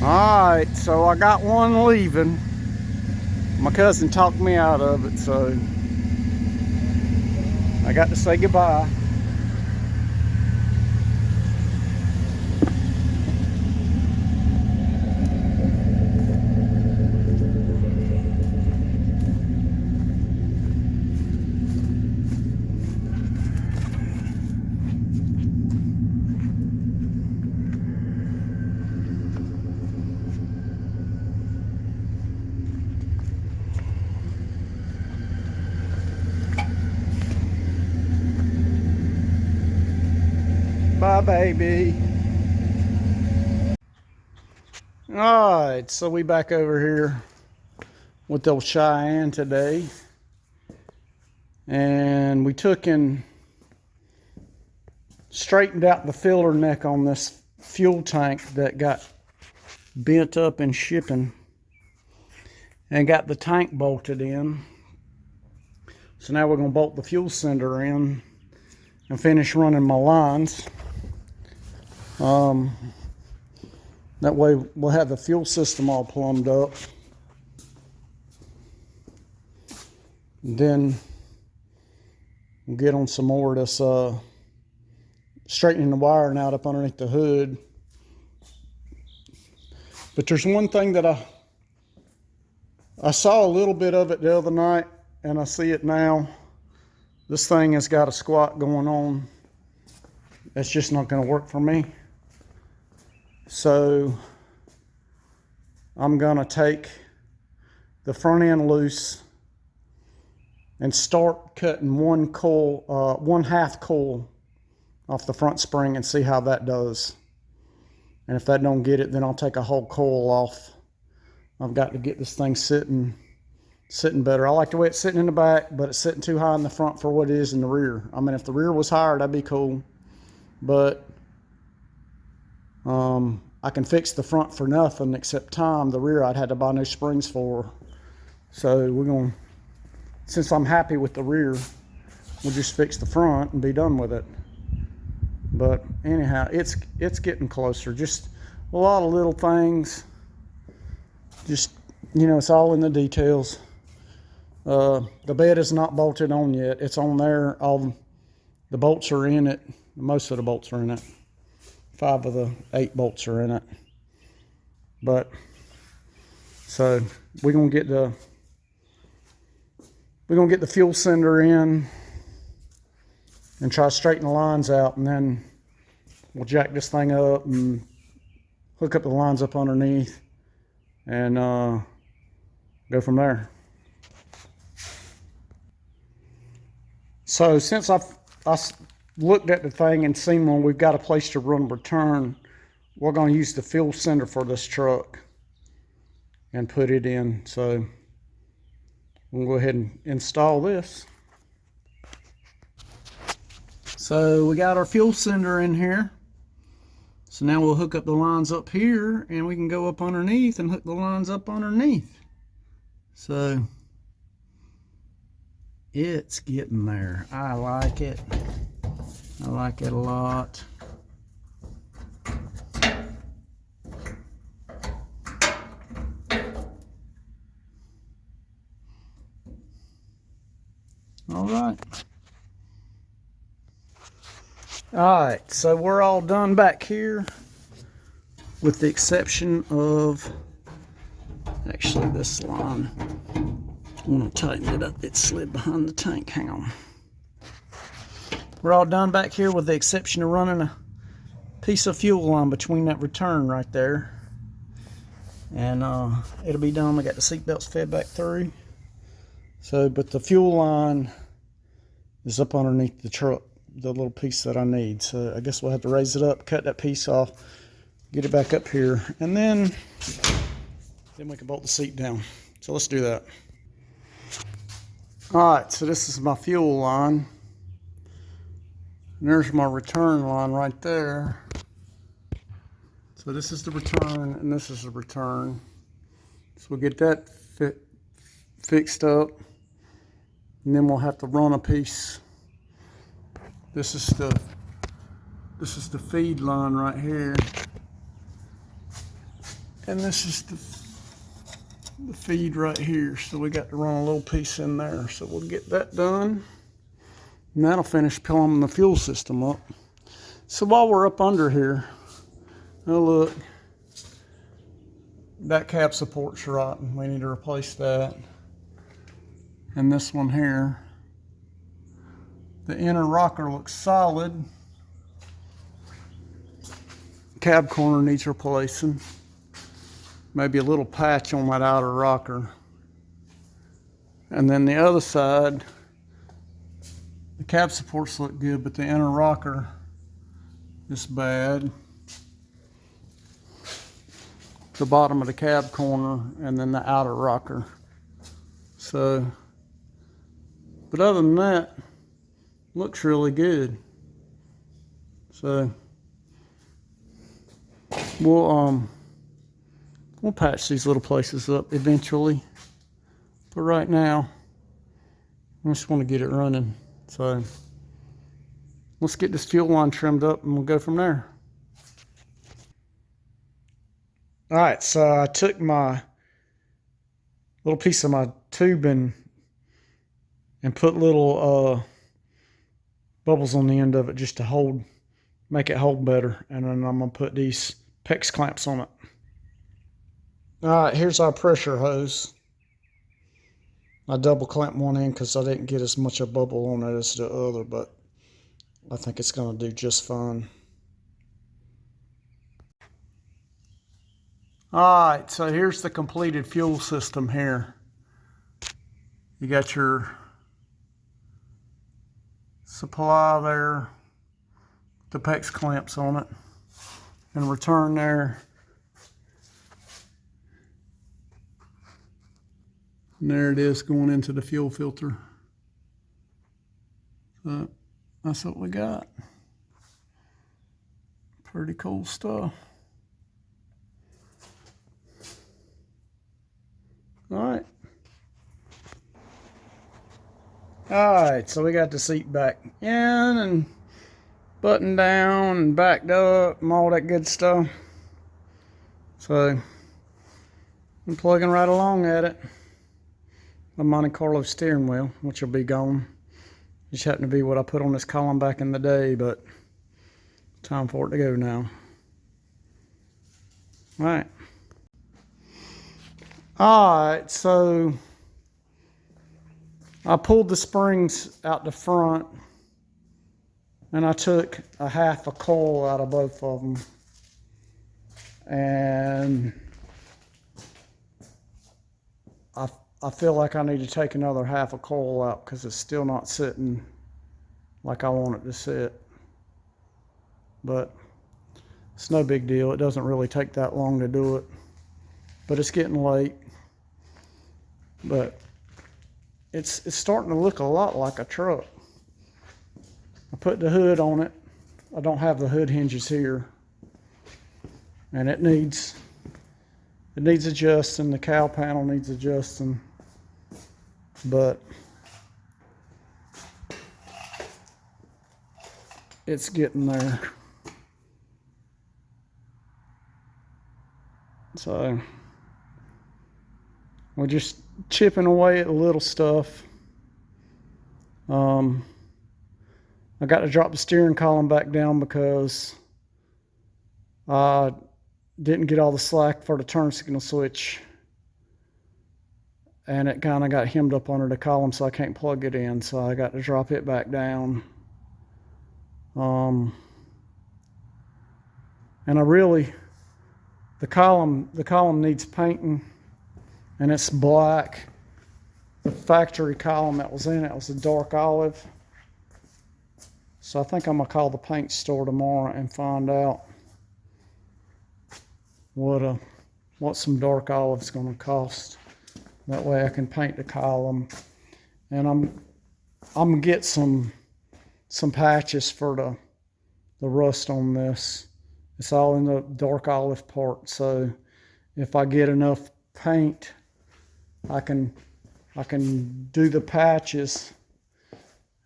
Alright, so I got one leaving. My cousin talked me out of it, so I got to say goodbye. Bye, baby. Alright, so we back over here with old Cheyenne today. And we took and straightened out the filler neck on this fuel tank that got bent up in shipping. And got the tank bolted in. So now we're going to bolt the fuel cylinder in and finish running my lines. That way we'll have the fuel system all plumbed up. And then we'll get on some more of this straightening the wiring out up underneath the hood. But there's one thing that I saw a little bit of it the other night, and I see it now. This thing has got a squat going on. It's just not going to work for me. So I'm going to take the front end loose and start cutting one half coil off the front spring and see how that does. And if that don't get it, then I'll take a whole coil off. I've got to get this thing sitting better. I like the way it's sitting in the back, but it's sitting too high in the front for what it is in the rear. I mean, if the rear was higher, that'd be cool. But I can fix the front for nothing except time. The rear I'd had to buy new springs for. So we're going to, since I'm happy with the rear, we'll just fix the front and be done with it. But anyhow, it's getting closer. Just a lot of little things. Just, you know, it's all in the details. The bed is not bolted on yet. It's on there. All the bolts are in it. Most of the bolts are in it. 5 of the 8 bolts are in it. But so we're gonna get the fuel cylinder in and try to straighten the lines out, and then we'll jack this thing up and hook up the lines up underneath and go from there. So since I looked at the thing and seen when we've got a place to run return, we're going to use the fuel cylinder for this truck and put it in. So we'll go ahead and install this. So we got our fuel cylinder in here. So now we'll hook up the lines up here, and we can go up underneath and hook the lines up underneath. So it's getting there. I like it. I like it a lot. All right. All right, so we're all done back here with the exception of actually this line. I want to tighten it up. It slid behind the tank. Hang on. We're all done back here with the exception of running a piece of fuel line between that return right there. And it'll be done. I got the seat belts fed back through. So, but the fuel line is up underneath the truck, the little piece that I need. So I guess we'll have to raise it up, cut that piece off, get it back up here, and then we can bolt the seat down. So let's do that. All right, so this is my fuel line. And there's my return line right there. So this is the return, and this is the return. So we'll get that fixed up, and then we'll have to run a piece. This is the feed line right here, And this is the feed right here. So we got to run a little piece in there. So we'll get that done. And that'll finish plumbing the fuel system up. So while we're up under here, oh look, that cab support's rotten. We need to replace that. And this one here, the inner rocker looks solid. Cab corner needs replacing. Maybe a little patch on that outer rocker. And then the other side, the cab supports look good, but the inner rocker is bad. The bottom of the cab corner and then the outer rocker. So, but other than that, looks really good. So we'll patch these little places up eventually. But right now, I just want to get it running. So let's get this fuel line trimmed up and we'll go from there. All right, so I took my little piece of my tubing and put little bubbles on the end of it just to make it hold better. And then I'm gonna put these PEX clamps on it. All right, here's our pressure hose. I double clamped one end because I didn't get as much a bubble on it as the other, but I think it's gonna do just fine. All right, so here's the completed fuel system here. You got your supply there, the PEX clamps on it, and return there. And there it is going into the fuel filter. So that's what we got. Pretty cool stuff. All right, so we got the seat back in and buttoned down and backed up and all that good stuff. So I'm plugging right along at it. The Monte Carlo steering wheel, which will be gone. Just happened to be what I put on this column back in the day, but time for it to go now. All right. All right, so I pulled the springs out the front and I took a half a coil out of both of them. And I feel like I need to take another half a coil out because it's still not sitting like I want it to sit. But it's no big deal. It doesn't really take that long to do it. But it's getting late. But it's starting to look a lot like a truck. I put the hood on it. I don't have the hood hinges here. And it needs adjusting. The cowl panel needs adjusting. But it's getting there. So we're just chipping away at the little stuff. I got to drop the steering column back down because I didn't get all the slack for the turn signal switch. And it kind of got hemmed up under the column, so I can't plug it in. So I got to drop it back down. And the column needs painting, and it's black. The factory column that was in it was a dark olive. So I think I'm gonna call the paint store tomorrow and find out what some dark olive's gonna cost. That way I can paint the column, and I'm gonna get some patches for the rust on this. It's all in the dark olive part, so if I get enough paint, I can do the patches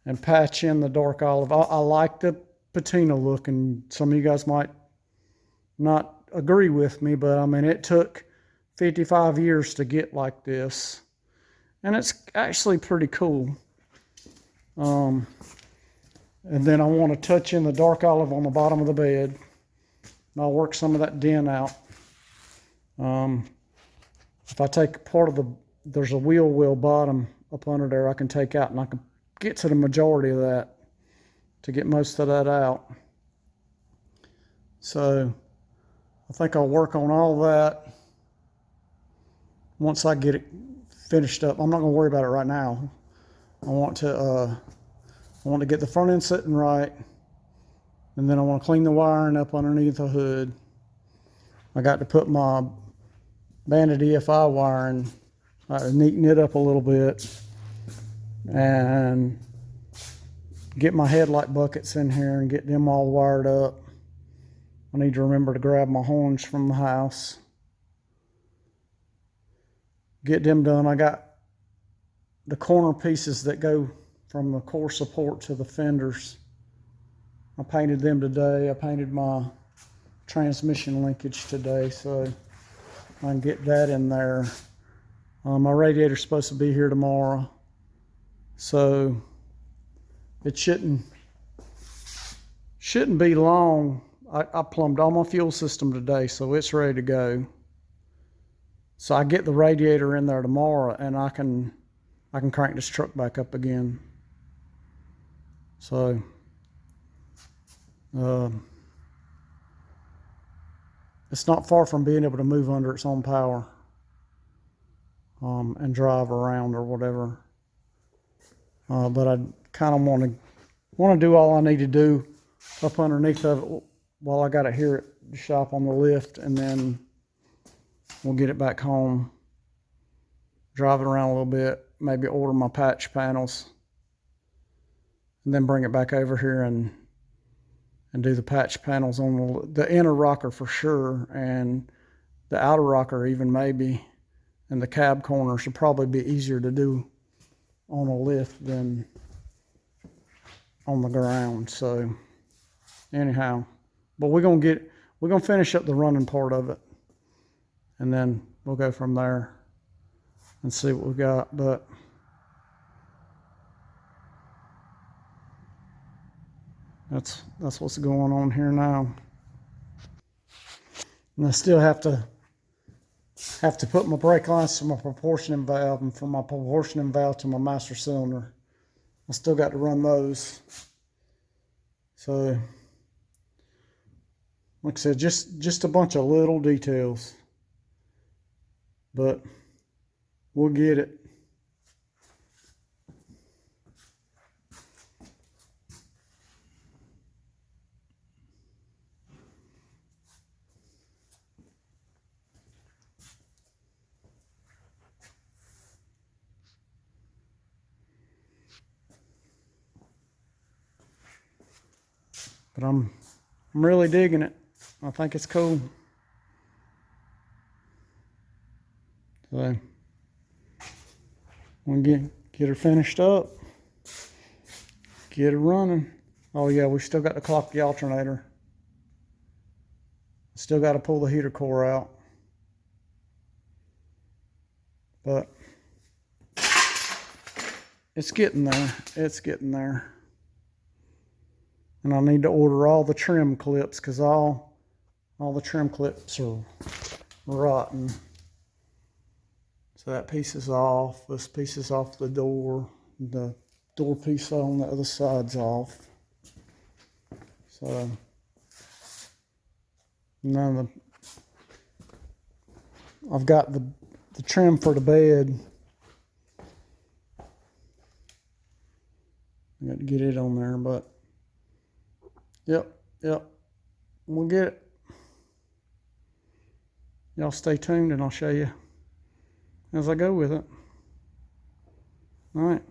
and patch in the dark olive. I like the patina look, and some of you guys might not agree with me, but I mean, it took 55 years to get like this. And it's actually pretty cool. And then I want to touch in the dark olive on the bottom of the bed. And I'll work some of that dent out. If I take part of there's a wheel well bottom up under there I can take out, and I can get to the majority of that to get most of that out. So I think I'll work on all that once I get it finished up. I'm not going to worry about it right now. I want to get the front end sitting right, and then I want to clean the wiring up underneath the hood. I got to put my banded EFI wiring, neaten it up a little bit, and get my headlight buckets in here and get them all wired up. I need to remember to grab my horns from the house. Get them done. I got the corner pieces that go from the core support to the fenders. I painted them today. I painted my transmission linkage today, so I can get that in there. My radiator's supposed to be here tomorrow, so it shouldn't be long. I plumbed all my fuel system today, so it's ready to go. So I get the radiator in there tomorrow, and I can crank this truck back up again. So it's not far from being able to move under its own power and drive around or whatever. But I kind of want to do all I need to do up underneath of it while I got it here at the shop on the lift, and then we'll get it back home, drive it around a little bit, maybe order my patch panels, and then bring it back over here and do the patch panels on the inner rocker for sure, and the outer rocker even maybe, and the cab corners will probably be easier to do on a lift than on the ground. So anyhow, but we're gonna finish up the running part of it, and then we'll go from there and see what we got. But that's what's going on here now. And I still have to put my brake lines to my proportioning valve, and from my proportioning valve to my master cylinder. I still got to run those. So like I said, just a bunch of little details, but we'll get it. But I'm really digging it. I think it's cool. So we'll get her finished up, get her running. Oh yeah, we still got to clock the alternator. Still got to pull the heater core out. But it's getting there. It's getting there. And I need to order all the trim clips, because all the trim clips are rotten. So that piece is off. This piece is off the door. The door piece on the other side's off. So I've got the trim for the bed. I got to get it on there, but yep, we'll get it. Y'all stay tuned and I'll show you as I go with it. All right.